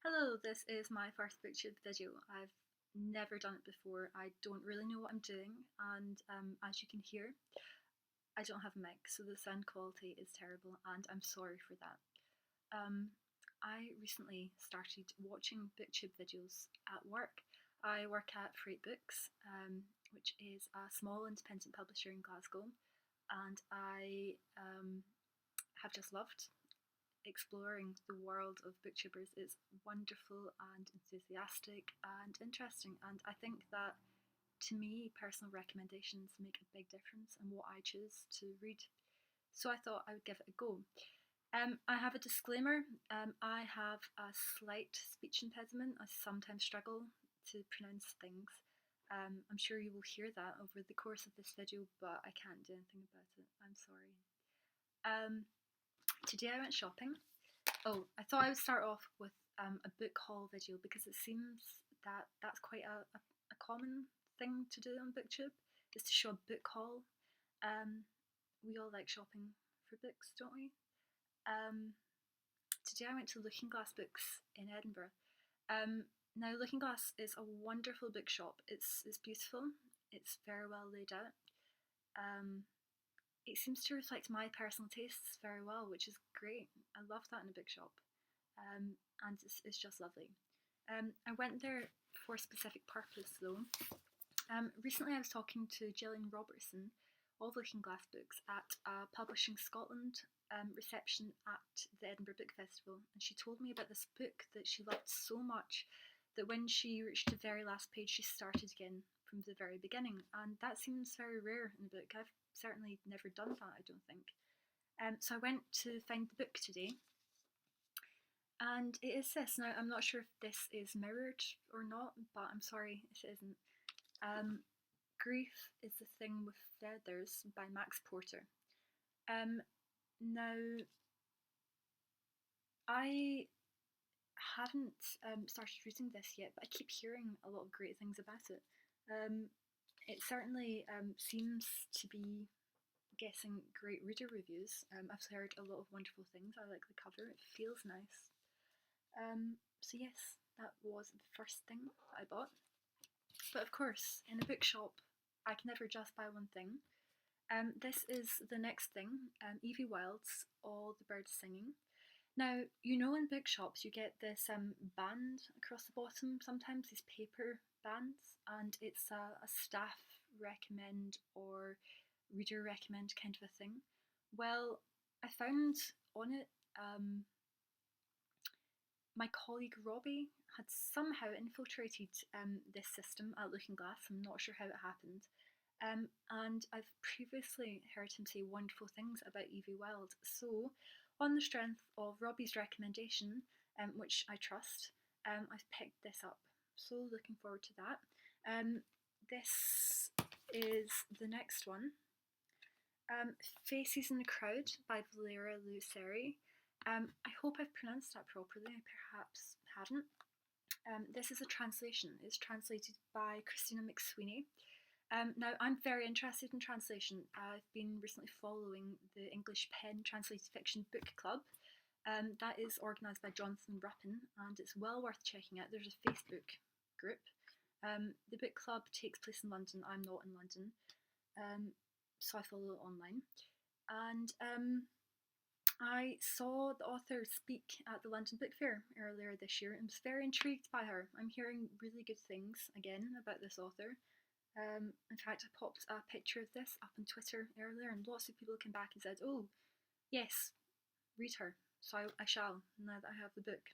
Hello, this is my first BookTube video. I've never done it before. I don't really know what I'm doing, and as you can hear, I don't have a mic, so the sound quality is terrible, and I'm sorry for that. I recently started watching BookTube videos at work. I work at Freight Books, which is a small independent publisher in Glasgow, and I have just loved exploring the world of booktubers. Is wonderful and enthusiastic and interesting, and I think that to me personal recommendations make a big difference in what I choose to read, so I thought I would give it a go. I have a disclaimer. I have a slight speech impediment. I sometimes struggle to pronounce things. I'm sure you will hear that over the course of this video, but I can't do anything about it. I'm sorry. Today I went shopping. Oh, I thought I would start off with a book haul video because it seems that that's quite a common thing to do on BookTube, is to show a book haul. We all like shopping for books, don't we? Today I went to Lookingglass Books in Edinburgh. Now Lookingglass is a wonderful bookshop. It's beautiful. It's very well laid out. It seems to reflect my personal tastes very well, which is great. I love that in a bookshop, and it's just lovely. I went there for a specific purpose though. Recently I was talking to Gillian Robertson of Lookingglass Books at a Publishing Scotland reception at the Edinburgh Book Festival, and she told me about this book that she loved so much that when she reached the very last page she started again from the very beginning, and that seems very rare in a book. I've certainly never done that, I don't think. So I went to find the book today, and it is this. Now I'm not sure if this is mirrored or not, but I'm sorry if it isn't. Grief is the Thing with Feathers by Max Porter. Now I haven't started reading this yet, but I keep hearing a lot of great things about it. It certainly seems to be getting great reader reviews. I've heard a lot of wonderful things. I like the cover, it feels nice. So yes, that was the first thing that I bought. But of course, in a bookshop, I can never just buy one thing. This is the next thing, Evie Wyld's All the Birds Singing. Now, you know in bookshops you get this band across the bottom, sometimes these paper bands, and it's a staff recommend or reader recommend kind of a thing. Well, I found on it my colleague Robbie had somehow infiltrated this system at Lookingglass. I'm not sure how it happened. And I've previously heard him say wonderful things about Evie Wyld. So, on the strength of Robbie's recommendation, which I trust, I've picked this up. So, looking forward to that. This is the next one. Faces in the Crowd by Valeria Luiselli. I hope I've pronounced that properly, I perhaps haven't. This is a translation. It's translated by Christina McSweeney. Now, I'm very interested in translation. I've been recently following the English Pen Translated Fiction Book Club. That is organised by Jonathan Ruppin, and it's well worth checking out. There's a Facebook group. The book club takes place in London. I'm not in London, so I follow it online. And I saw the author speak at the London Book Fair earlier this year and was very intrigued by her. I'm hearing really good things again about this author. In fact, I popped a picture of this up on Twitter earlier, and lots of people came back and said, "Oh, yes, read her." So I shall, now that I have the book.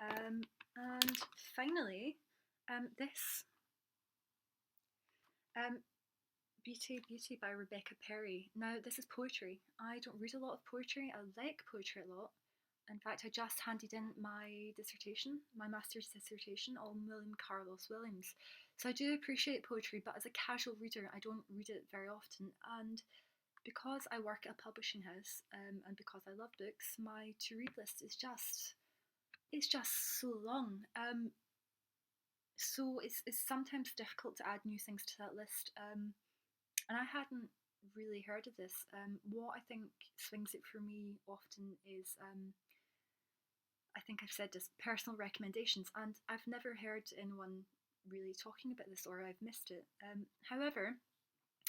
And finally, this. Beauty by Rebecca Perry. Now, this is poetry. I don't read a lot of poetry. I like poetry a lot. In fact, I just handed in my dissertation, my master's dissertation on William Carlos Williams. So I do appreciate poetry, but as a casual reader, I don't read it very often. And because I work at a publishing house, and because I love books, my to-read list is just so long. So it's sometimes difficult to add new things to that list. And I hadn't really heard of this. What I think swings it for me often is I think I've said this, personal recommendations, and I've never heard anyone really talking about this, or I've missed it. However,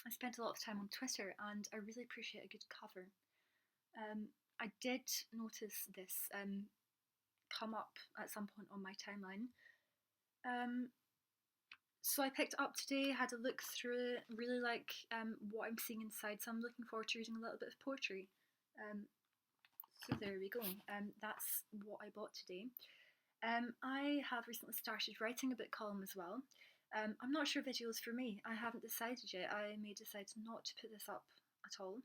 I spent a lot of time on Twitter, and I really appreciate a good cover. I did notice this come up at some point on my timeline. So I picked it up today, had a look through it, really like what I'm seeing inside, so I'm looking forward to reading a little bit of poetry. So there we go, that's what I bought today. I have recently started writing a book column as well. I'm not sure videos for me, I haven't decided yet. I may decide not to put this up at all.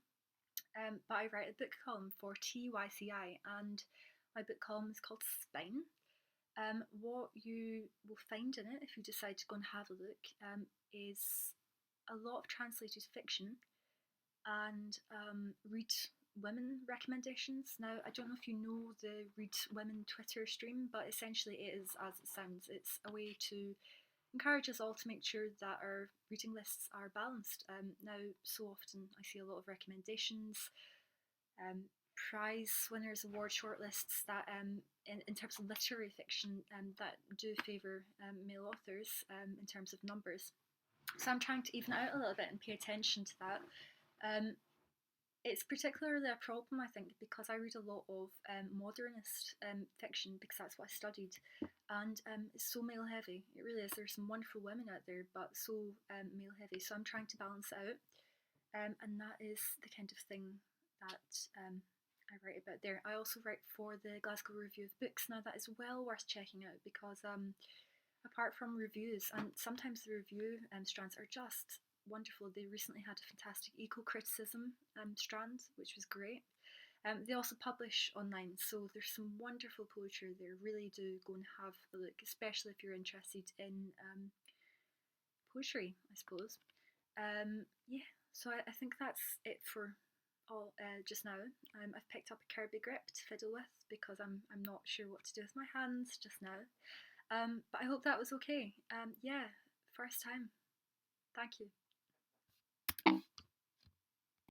But I write a book column for TYCI, and my book column is called Spine. What you will find in it, if you decide to go and have a look, is a lot of translated fiction and read women recommendations. Now, I don't know if you know the Read Women Twitter stream, but essentially it is as it sounds. It's a way to encourage us all to make sure that our reading lists are balanced. Now, so often I see a lot of recommendations, prize winners, award shortlists that, in terms of literary fiction, that do favour male authors in terms of numbers. So I'm trying to even out a little bit and pay attention to that. It's particularly a problem, I think, because I read a lot of modernist fiction, because that's what I studied, and it's so male heavy. It really is. There's some wonderful women out there, but so male heavy. So I'm trying to balance it out, and that is the kind of thing that I write about there. I also write for the Glasgow Review of Books. Now that is well worth checking out, because apart from reviews, and sometimes the review strands are just wonderful. They recently had a fantastic eco-criticism strand, which was great. They also publish online, so there's some wonderful poetry there. Really do go and have a look, especially if you're interested in poetry, I suppose. Yeah, so I think that's it for all just now. I've picked up a Kirby grip to fiddle with, because I'm not sure what to do with my hands just now. But I hope that was okay. Yeah, first time. Thank you.